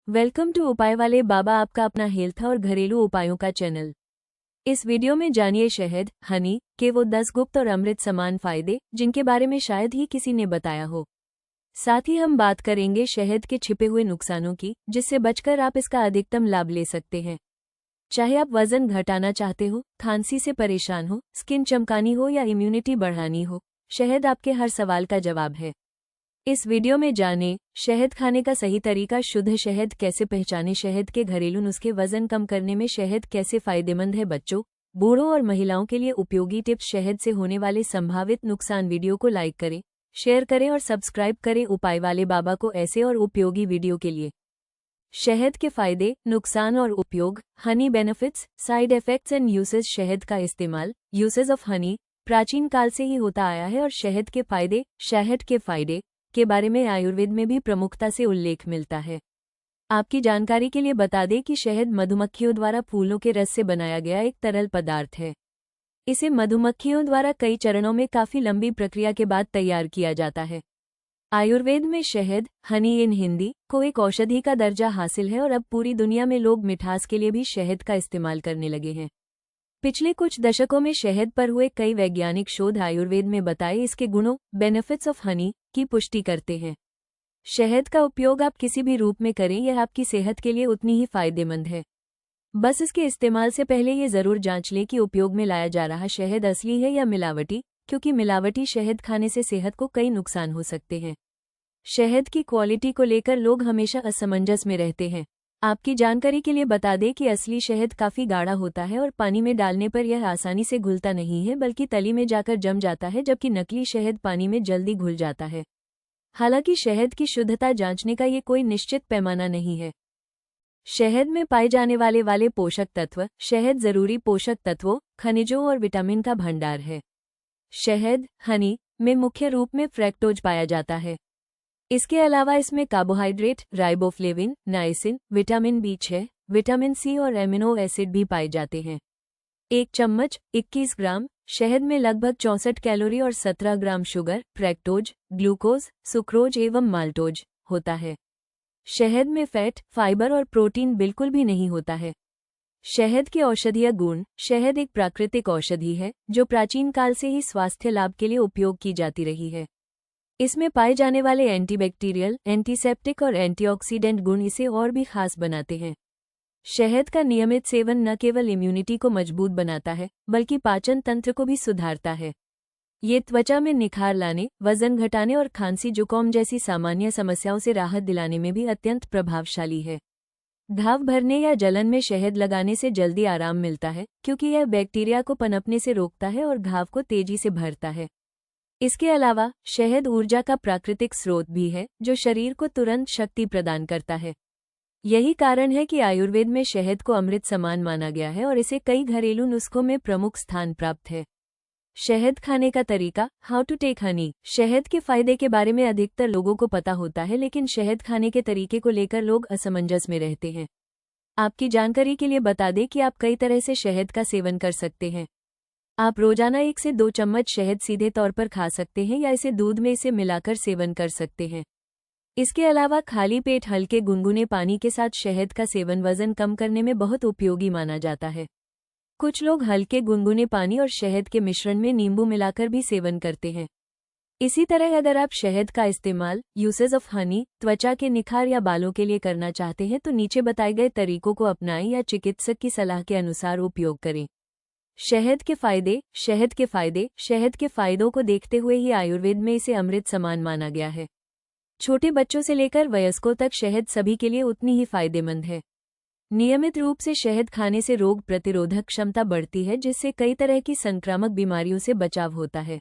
Welcome to उपाय वाले बाबा, आपका अपना हेल्थ और घरेलू उपायों का चैनल। इस वीडियो में जानिए शहद, हनी के वो 10 गुप्त और अमृत समान फायदे जिनके बारे में शायद ही किसी ने बताया हो। साथ ही हम बात करेंगे शहद के छिपे हुए नुकसानों की, जिससे बचकर आप इसका अधिकतम लाभ ले सकते हैं। चाहे आप वजन घटाना चाहते हो, खांसी से परेशान हो, स्किन चमकानी हो या इम्यूनिटी बढ़ानी हो, शहद आपके हर सवाल का जवाब है। इस वीडियो में जानें शहद खाने का सही तरीका, शुद्ध शहद कैसे पहचानें, शहद के घरेलू नुस्खे, वजन कम करने में शहद कैसे फायदेमंद है, बच्चों, बूढ़ों और महिलाओं के लिए उपयोगी टिप्स, शहद से होने वाले संभावित नुकसान। वीडियो को लाइक करें, शेयर करें और सब्सक्राइब करें उपाय वाले बाबा को ऐसे और उपयोगी वीडियो के लिए। शहद के फायदे, नुकसान और उपयोग। Honey benefits, side effects and usage. शहद का इस्तेमाल, यूसेज ऑफ हनी, प्राचीन काल से ही होता आया है और शहद के फायदे के बारे में आयुर्वेद में भी प्रमुखता से उल्लेख मिलता है। आपकी जानकारी के लिए बता दें कि शहद मधुमक्खियों द्वारा फूलों के रस से बनाया गया एक तरल पदार्थ है। इसे मधुमक्खियों द्वारा कई चरणों में काफी लंबी प्रक्रिया के बाद तैयार किया जाता है। आयुर्वेद में शहद, हनी इन हिंदी, को एक औषधि का दर्जा हासिल है और अब पूरी दुनिया में लोग मिठास के लिए भी शहद का इस्तेमाल करने लगे हैं। पिछले कुछ दशकों में शहद पर हुए कई वैज्ञानिक शोध आयुर्वेद में बताए इसके गुणों, बेनिफिट्स ऑफ हनी, की पुष्टि करते हैं। शहद का उपयोग आप किसी भी रूप में करें, यह आपकी सेहत के लिए उतनी ही फायदेमंद है। बस इसके इस्तेमाल से पहले ये जरूर जांच लें कि उपयोग में लाया जा रहा शहद असली है या मिलावटी, क्योंकि मिलावटी शहद खाने से सेहत को कई नुकसान हो सकते हैं। शहद की क्वालिटी को लेकर लोग हमेशा असमंजस में रहते हैं। आपकी जानकारी के लिए बता दें कि असली शहद काफी गाढ़ा होता है और पानी में डालने पर यह आसानी से घुलता नहीं है, बल्कि तली में जाकर जम जाता है, जबकि नकली शहद पानी में जल्दी घुल जाता है। हालांकि शहद की शुद्धता जांचने का ये कोई निश्चित पैमाना नहीं है। शहद में पाए जाने वाले पोषक तत्व। शहद जरूरी पोषक तत्वों, खनिजों और विटामिन का भंडार है। शहद, हनी में मुख्य रूप में फ्रैक्टोज पाया जाता है। इसके अलावा इसमें carbohydrate, riboflavin, niacin, vitamin B6, vitamin C और एमिनो एसिड भी पाए जाते हैं। एक चम्मच 21 ग्राम शहद में लगभग 64 कैलोरी और 17 gram sugar, fructose, glucose, sucrose एवं माल्टोज होता है। शहद में फैट, फाइबर और प्रोटीन बिल्कुल भी नहीं होता है। शहद के औषधीय गुण। शहद एक प्राकृतिक औषधि है जो प्राचीन काल से ही स्वास्थ्य लाभ के लिए उपयोग की जाती रही है। इसमें पाए जाने वाले एंटीबैक्टीरियल, एंटीसेप्टिक और एंटीऑक्सीडेंट गुण इसे और भी खास बनाते हैं। शहद का नियमित सेवन न केवल इम्यूनिटी को मजबूत बनाता है, बल्कि पाचन तंत्र को भी सुधारता है। ये त्वचा में निखार लाने, वजन घटाने और खांसी जुकाम जैसी सामान्य समस्याओं से राहत दिलाने में भी अत्यंत प्रभावशाली है। घाव भरने या जलन में शहद लगाने से जल्दी आराम मिलता है, क्योंकि यह बैक्टीरिया को पनपने से रोकता है और घाव को तेजी से भरता है। इसके अलावा शहद ऊर्जा का प्राकृतिक स्रोत भी है, जो शरीर को तुरंत शक्ति प्रदान करता है। यही कारण है कि आयुर्वेद में शहद को अमृत समान माना गया है और इसे कई घरेलू नुस्खों में प्रमुख स्थान प्राप्त है। शहद खाने का तरीका। How to take honey. शहद के फायदे के बारे में अधिकतर लोगों को पता होता है, लेकिन शहद खाने के तरीके को लेकर लोग असमंजस में रहते हैं। आपकी जानकारी के लिए बता दें कि आप कई तरह से शहद का सेवन कर सकते हैं। आप रोजाना 1 से 2 चम्मच शहद सीधे तौर पर खा सकते हैं या इसे दूध में मिलाकर सेवन कर सकते हैं। इसके अलावा खाली पेट हल्के गुनगुने पानी के साथ शहद का सेवन वजन कम करने में बहुत उपयोगी माना जाता है। कुछ लोग हल्के गुनगुने पानी और शहद के मिश्रण में नींबू मिलाकर भी सेवन करते हैं। इसी तरह अगर आप शहद का इस्तेमाल, यूसेज ऑफ हनी, त्वचा के निखार या बालों के लिए करना चाहते हैं तो नीचे बताए गए तरीकों को अपनाएं या चिकित्सक की सलाह के अनुसार उपयोग करें। शहद के फायदे। शहद के फायदों को देखते हुए ही आयुर्वेद में इसे अमृत समान माना गया है। छोटे बच्चों से लेकर वयस्कों तक शहद सभी के लिए उतनी ही फायदेमंद है। नियमित रूप से शहद खाने से रोग प्रतिरोधक क्षमता बढ़ती है, जिससे कई तरह की संक्रामक बीमारियों से बचाव होता है।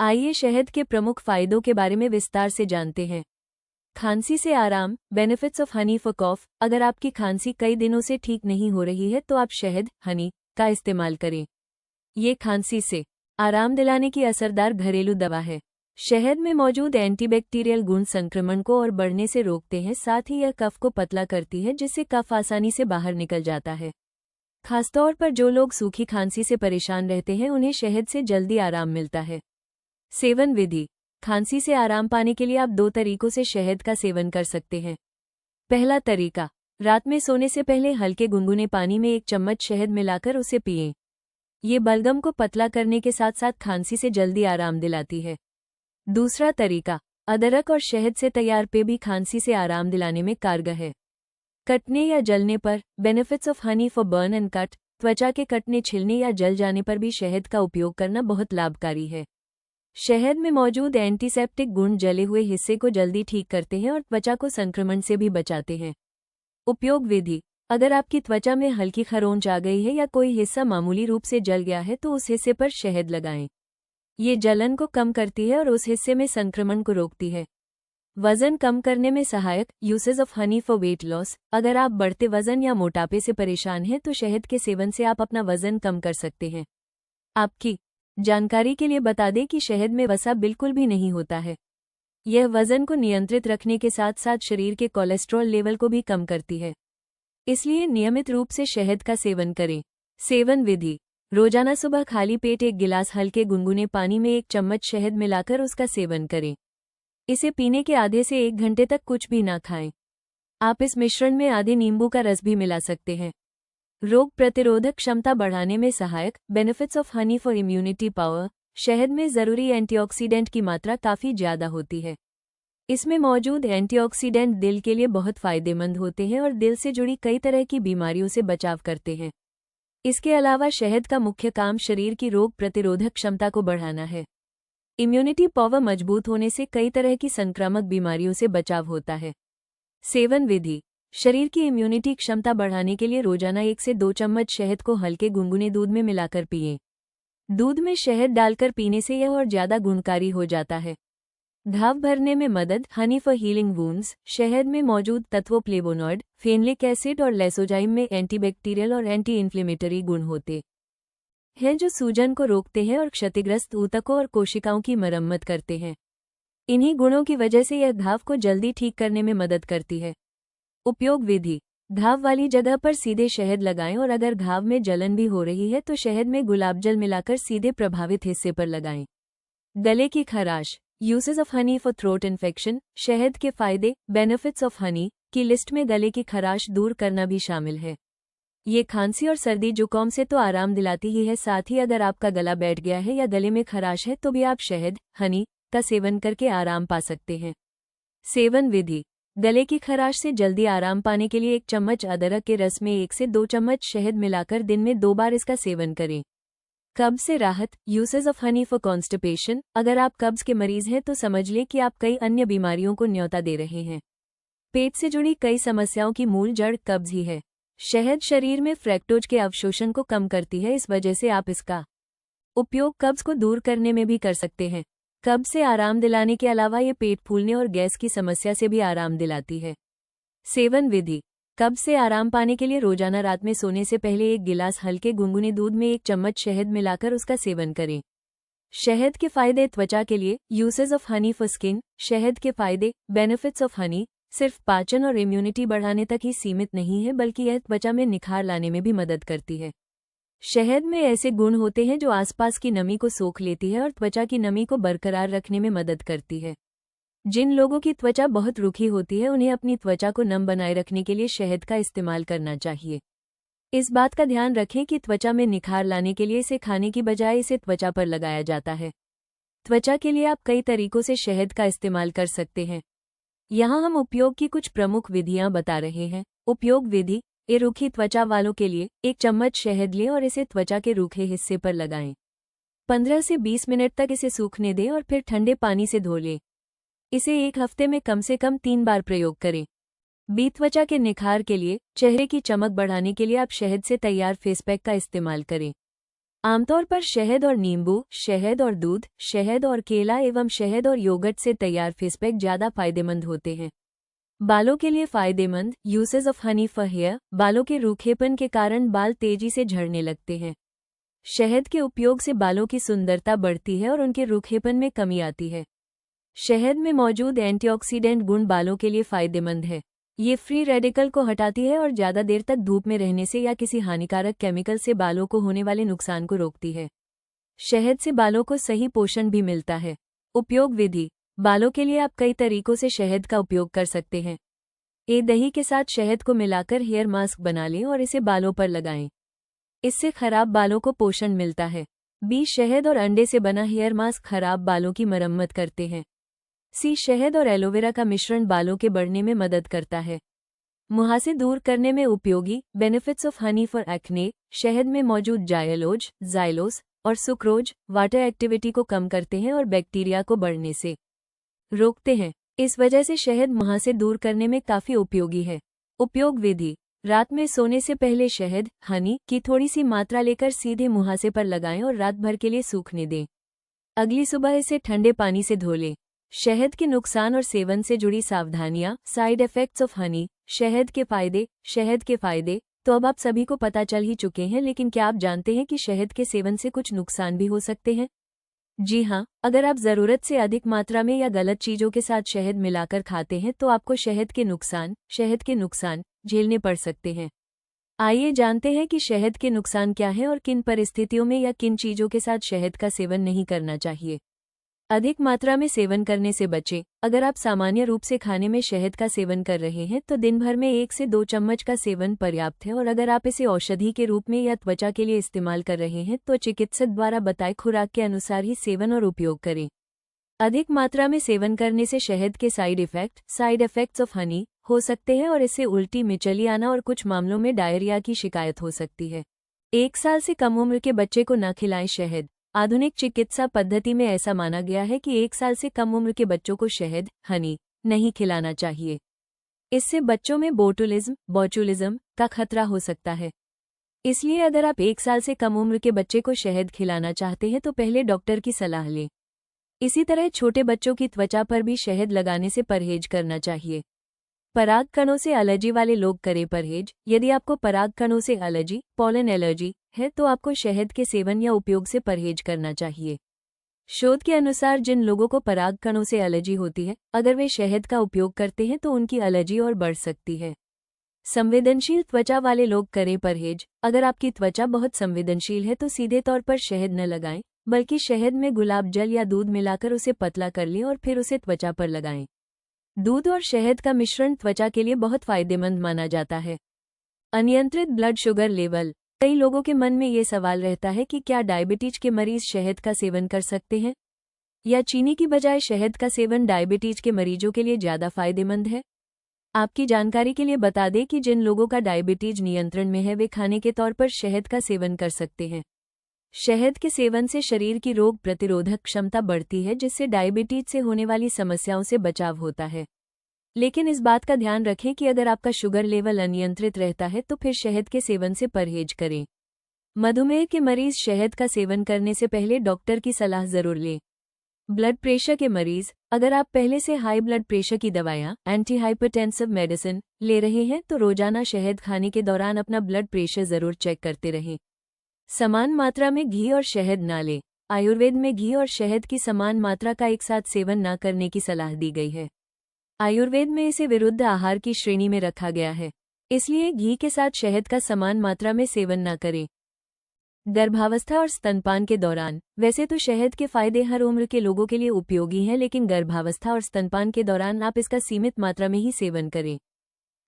आइए शहद के प्रमुख फायदों के बारे में विस्तार से जानते हैं। खांसी से आराम। बेनिफिट्स ऑफ हनी फॉर कॉफ। अगर आपकी खांसी कई दिनों से ठीक नहीं हो रही है तो आप शहद, हनी का इस्तेमाल करें। ये खांसी से आराम दिलाने की असरदार घरेलू दवा है। शहद में मौजूद एंटीबैक्टीरियल गुण संक्रमण को और बढ़ने से रोकते हैं, साथ ही यह कफ को पतला करती है, जिससे कफ आसानी से बाहर निकल जाता है। खासतौर पर जो लोग सूखी खांसी से परेशान रहते हैं, उन्हें शहद से जल्दी आराम मिलता है। सेवन विधि। खांसी से आराम पाने के लिए आप 2 तरीकों से शहद का सेवन कर सकते हैं। पहला तरीका, रात में सोने से पहले हल्के गुनगुने पानी में 1 चम्मच शहद मिलाकर उसे पिएं। ये बलगम को पतला करने के साथ साथ खांसी से जल्दी आराम दिलाती है। दूसरा तरीका, अदरक और शहद से तैयार पेय भी खांसी से आराम दिलाने में कारगर है। कटने या जलने पर, benefits of honey for burn and cut, त्वचा के कटने, छिलने या जल जाने पर भी शहद का उपयोग करना बहुत लाभकारी है। शहद में मौजूद एंटीसेप्टिक गुण जले हुए हिस्से को जल्दी ठीक करते हैं और त्वचा को संक्रमण से भी बचाते हैं। उपयोग विधि, अगर आपकी त्वचा में हल्की खरोंच आ गई है या कोई हिस्सा मामूली रूप से जल गया है तो उस हिस्से पर शहद लगाएं। ये जलन को कम करती है और उस हिस्से में संक्रमण को रोकती है। वजन कम करने में सहायक, usage of honey for weight loss, अगर आप बढ़ते वजन या मोटापे से परेशान हैं तो शहद के सेवन से आप अपना वजन कम कर सकते हैं। आपकी जानकारी के लिए बता दें कि शहद में वसा बिल्कुल भी नहीं होता है। यह वजन को नियंत्रित रखने के साथ साथ शरीर के कोलेस्ट्रॉल लेवल को भी कम करती है, इसलिए नियमित रूप से शहद का सेवन करें। सेवन विधि, रोजाना सुबह खाली पेट 1 गिलास हल्के गुनगुने पानी में 1 चम्मच शहद मिलाकर उसका सेवन करें। इसे पीने के आधे से 1 घंटे तक कुछ भी ना खाएं। आप इस मिश्रण में आधे नींबू का रस भी मिला सकते हैं। रोग प्रतिरोधक क्षमता बढ़ाने में सहायक, benefits of honey for immunity power, शहद में जरूरी एंटीऑक्सीडेंट की मात्रा काफी ज्यादा होती है। इसमें मौजूद एंटीऑक्सीडेंट दिल के लिए बहुत फायदेमंद होते हैं और दिल से जुड़ी कई तरह की बीमारियों से बचाव करते हैं। इसके अलावा शहद का मुख्य काम शरीर की रोग प्रतिरोधक क्षमता को बढ़ाना है। इम्यूनिटी पावर मजबूत होने से कई तरह की संक्रामक बीमारियों से बचाव होता है। सेवन विधि, शरीर की इम्यूनिटी क्षमता बढ़ाने के लिए रोजाना 1 से 2 चम्मच शहद को हल्के गुनगुने दूध में मिलाकर पिएं। दूध में शहद डालकर पीने से यह और ज्यादा गुणकारी हो जाता है। घाव भरने में मदद, हनी फॉर हीलिंग वुंड्स, शहद में मौजूद तत्वों फ्लेवोनॉइड, फेनलिक एसिड और लाइसोजाइम में एंटीबैक्टीरियल और एंटी इन्फ्लेमेटरी गुण होते हैं जो सूजन को रोकते हैं और क्षतिग्रस्त ऊतकों और कोशिकाओं की मरम्मत करते हैं। इन्हीं गुणों की वजह से यह घाव को जल्दी ठीक करने में मदद करती है। उपयोग विधि, घाव वाली जगह पर सीधे शहद लगाएं और अगर घाव में जलन भी हो रही है तो शहद में गुलाब जल मिलाकर सीधे प्रभावित हिस्से पर लगाएं। गले की खराश, usage of honey for throat infection, शहद के फायदे, बेनिफिट्स ऑफ हनी की लिस्ट में गले की खराश दूर करना भी शामिल है। ये खांसी और सर्दी जुकाम से तो आराम दिलाती ही है, साथ ही अगर आपका गला बैठ गया है या गले में खराश है तो भी आप शहद, हनी का सेवन करके आराम पा सकते हैं। सेवन विधि, गले की खराश से जल्दी आराम पाने के लिए 1 चम्मच अदरक के रस में 1 से 2 चम्मच शहद मिलाकर दिन में 2 बार इसका सेवन करें। कब्ज से राहत, usage of honey for constipation, अगर आप कब्ज के मरीज हैं तो समझ लें कि आप कई अन्य बीमारियों को न्योता दे रहे हैं। पेट से जुड़ी कई समस्याओं की मूल जड़ कब्ज ही है। शहद शरीर में फ्रैक्टोज के अवशोषण को कम करती है, इस वजह से आप इसका उपयोग कब्ज को दूर करने में भी कर सकते हैं। कब्ज से आराम दिलाने के अलावा ये पेट फूलने और गैस की समस्या से भी आराम दिलाती है। सेवन विधि, कब्ज से आराम पाने के लिए रोजाना रात में सोने से पहले 1 गिलास हल्के गुनगुने दूध में 1 चम्मच शहद मिलाकर उसका सेवन करें। शहद के फायदे, त्वचा के लिए, usage of honey for skin, शहद के फायदे, बेनिफिट्स ऑफ हनी सिर्फ पाचन और इम्यूनिटी बढ़ाने तक ही सीमित नहीं है बल्कि यह त्वचा में निखार लाने में भी मदद करती है। शहद में ऐसे गुण होते हैं जो आसपास की नमी को सोख लेती है और त्वचा की नमी को बरकरार रखने में मदद करती है। जिन लोगों की त्वचा बहुत रूखी होती है उन्हें अपनी त्वचा को नम बनाए रखने के लिए शहद का इस्तेमाल करना चाहिए। इस बात का ध्यान रखें कि त्वचा में निखार लाने के लिए इसे खाने की बजाय इसे त्वचा पर लगाया जाता है। त्वचा के लिए आप कई तरीकों से शहद का इस्तेमाल कर सकते हैं। यहाँ हम उपयोग की कुछ प्रमुख विधियां बता रहे हैं। उपयोग विधि, रूखी त्वचा वालों के लिए 1 चम्मच शहद लें और इसे त्वचा के रूखे हिस्से पर लगाएं। 15 से 20 मिनट तक इसे सूखने दें और फिर ठंडे पानी से धो लें। इसे 1 हफ्ते में कम से कम 3 बार प्रयोग करें। बी त्वचा के निखार के लिए, चेहरे की चमक बढ़ाने के लिए आप शहद से तैयार फेस पैक का इस्तेमाल करें। आमतौर पर शहद और नींबू, शहद और दूध, शहद और केला एवं शहद और योगर्ट से तैयार फेस पैक ज्यादा फायदेमंद होते हैं। बालों के लिए फायदेमंद, usage of honey for hair, बालों के रूखेपन के कारण बाल तेजी से झड़ने लगते हैं। शहद के उपयोग से बालों की सुंदरता बढ़ती है और उनके रूखेपन में कमी आती है। शहद में मौजूद एंटीऑक्सीडेंट गुण बालों के लिए फायदेमंद है। ये फ्री रेडिकल को हटाती है और ज्यादा देर तक धूप में रहने से या किसी हानिकारक केमिकल से बालों को होने वाले नुकसान को रोकती है। शहद से बालों को सही पोषण भी मिलता है। उपयोग विधि, बालों के लिए आप कई तरीकों से शहद का उपयोग कर सकते हैं। दही के साथ शहद को मिलाकर हेयर मास्क बना लें और इसे बालों पर लगाएं। इससे खराब बालों को पोषण मिलता है। बी शहद और अंडे से बना हेयर मास्क खराब बालों की मरम्मत करते हैं। सी शहद और एलोवेरा का मिश्रण बालों के बढ़ने में मदद करता है। मुहासे दूर करने में उपयोगी। Benefits of honey for acne. शहद में मौजूद जायलोज, जाइलोस और सुक्रोज वाटर एक्टिविटी को कम करते हैं और बैक्टीरिया को बढ़ने से रोकते हैं। इस वजह से शहद मुहासे दूर करने में काफी उपयोगी है। उपयोग विधि। रात में सोने से पहले शहद, हनी की थोड़ी सी मात्रा लेकर सीधे मुहासे पर लगाएं और रात भर के लिए सूखने दें। अगली सुबह इसे ठंडे पानी से धो लें। शहद के नुकसान और सेवन से जुड़ी सावधानियां। Side effects of honey. शहद के फायदे तो अब आप सभी को पता चल ही चुके हैं, लेकिन क्या आप जानते हैं कि शहद के सेवन से कुछ नुकसान भी हो सकते हैं? जी हाँ, अगर आप जरूरत से अधिक मात्रा में या गलत चीजों के साथ शहद मिलाकर खाते हैं तो आपको शहद के नुकसान झेलने पड़ सकते हैं। आइए जानते हैं कि शहद के नुकसान क्या हैं और किन परिस्थितियों में या किन चीजों के साथ शहद का सेवन नहीं करना चाहिए। अधिक मात्रा में सेवन करने से बचें। अगर आप सामान्य रूप से खाने में शहद का सेवन कर रहे हैं तो दिन भर में 1 से 2 चम्मच का सेवन पर्याप्त है, और अगर आप इसे औषधि के रूप में या त्वचा के लिए इस्तेमाल कर रहे हैं तो चिकित्सक द्वारा बताए खुराक के अनुसार ही सेवन और उपयोग करें। अधिक मात्रा में सेवन करने से शहद के साइड इफेक्ट्स ऑफ हनी हो सकते हैं और इससे उल्टी, मिचली आना और कुछ मामलों में डायरिया की शिकायत हो सकती है। 1 साल से कम उम्र के बच्चे को न खिलाएं शहद। आधुनिक चिकित्सा पद्धति में ऐसा माना गया है कि 1 साल से कम उम्र के बच्चों को शहद, हनी नहीं खिलाना चाहिए। इससे बच्चों में बोटुलिज्म का खतरा हो सकता है। इसलिए अगर आप 1 साल से कम उम्र के बच्चे को शहद खिलाना चाहते हैं तो पहले डॉक्टर की सलाह लें। इसी तरह छोटे बच्चों की त्वचा पर भी शहद लगाने से परहेज करना चाहिए। पराग कणों से एलर्जी वाले लोग करें परहेज। यदि आपको पराग कणों से एलर्जी, पॉलन एलर्जी है तो आपको शहद के सेवन या उपयोग से परहेज करना चाहिए। शोध के अनुसार जिन लोगों को पराग कणों से एलर्जी होती है, अगर वे शहद का उपयोग करते हैं तो उनकी एलर्जी और बढ़ सकती है। संवेदनशील त्वचा वाले लोग करें परहेज। अगर आपकी त्वचा बहुत संवेदनशील है तो सीधे तौर पर शहद न लगाएं, बल्कि शहद में गुलाब जल या दूध मिलाकर उसे पतला कर लें और फिर उसे त्वचा पर लगाएं। दूध और शहद का मिश्रण त्वचा के लिए बहुत फायदेमंद माना जाता है। अनियंत्रित ब्लड शुगर लेवल। कई लोगों के मन में ये सवाल रहता है कि क्या डायबिटीज के मरीज शहद का सेवन कर सकते हैं, या चीनी की बजाय शहद का सेवन डायबिटीज के मरीजों के लिए ज्यादा फायदेमंद है। आपकी जानकारी के लिए बता दें कि जिन लोगों का डायबिटीज नियंत्रण में है वे खाने के तौर पर शहद का सेवन कर सकते हैं। शहद के सेवन से शरीर की रोग प्रतिरोधक क्षमता बढ़ती है, जिससे डायबिटीज से होने वाली समस्याओं से बचाव होता है। लेकिन इस बात का ध्यान रखें कि अगर आपका शुगर लेवल अनियंत्रित रहता है तो फिर शहद के सेवन से परहेज करें। मधुमेह के मरीज शहद का सेवन करने से पहले डॉक्टर की सलाह जरूर लें। ब्लड प्रेशर के मरीज, अगर आप पहले से हाई ब्लड प्रेशर की दवाएं, एंटी हाइपरटेंसिव मेडिसिन ले रहे हैं तो रोजाना शहद खाने के दौरान अपना ब्लड प्रेशर जरूर चेक करते रहें। समान मात्रा में घी और शहद ना लें। आयुर्वेद में घी और शहद की समान मात्रा का एक साथ सेवन न करने की सलाह दी गई है। आयुर्वेद में इसे विरुद्ध आहार की श्रेणी में रखा गया है, इसलिए घी के साथ शहद का समान मात्रा में सेवन न करें। गर्भावस्था और स्तनपान के दौरान। वैसे तो शहद के फायदे हर उम्र के लोगों के लिए उपयोगी हैं, लेकिन गर्भावस्था और स्तनपान के दौरान आप इसका सीमित मात्रा में ही सेवन करें।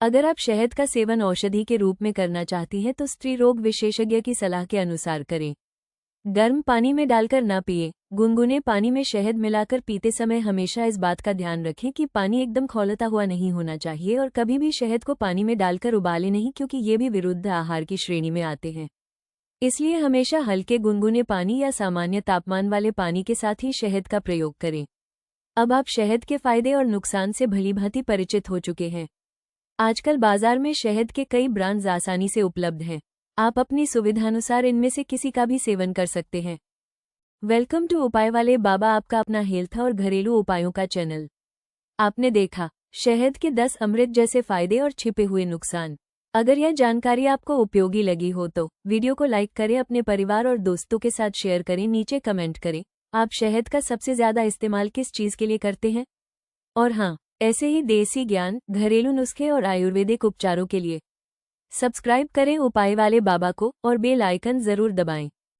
अगर आप शहद का सेवन औषधि के रूप में करना चाहती हैं तो स्त्री रोग विशेषज्ञ की सलाह के अनुसार करें। गर्म पानी में डालकर न पिएं। गुनगुने पानी में शहद मिलाकर पीते समय हमेशा इस बात का ध्यान रखें कि पानी एकदम खौलता हुआ नहीं होना चाहिए, और कभी भी शहद को पानी में डालकर उबालें नहीं, क्योंकि ये भी विरुद्ध आहार की श्रेणी में आते हैं। इसलिए हमेशा हल्के गुनगुने पानी या सामान्य तापमान वाले पानी के साथ ही शहद का प्रयोग करें। अब आप शहद के फायदे और नुकसान से भलीभांति परिचित हो चुके हैं। आजकल बाजार में शहद के कई ब्रांड्स आसानी से उपलब्ध हैं। आप अपनी सुविधानुसार इनमें से किसी का भी सेवन कर सकते हैं। वेलकम टू उपाय वाले बाबा, आपका अपना हेल्थ और घरेलू उपायों का चैनल। आपने देखा शहद के 10 अमृत जैसे फायदे और छिपे हुए नुकसान। अगर यह जानकारी आपको उपयोगी लगी हो तो वीडियो को लाइक करें, अपने परिवार और दोस्तों के साथ शेयर करें, नीचे कमेंट करें आप शहद का सबसे ज्यादा इस्तेमाल किस चीज के लिए करते हैं। और हाँ, ऐसे ही देसी ज्ञान, घरेलू नुस्खे और आयुर्वेदिक उपचारों के लिए सब्सक्राइब करें उपाय वाले बाबा को और बेल आइकन जरूर दबाएं।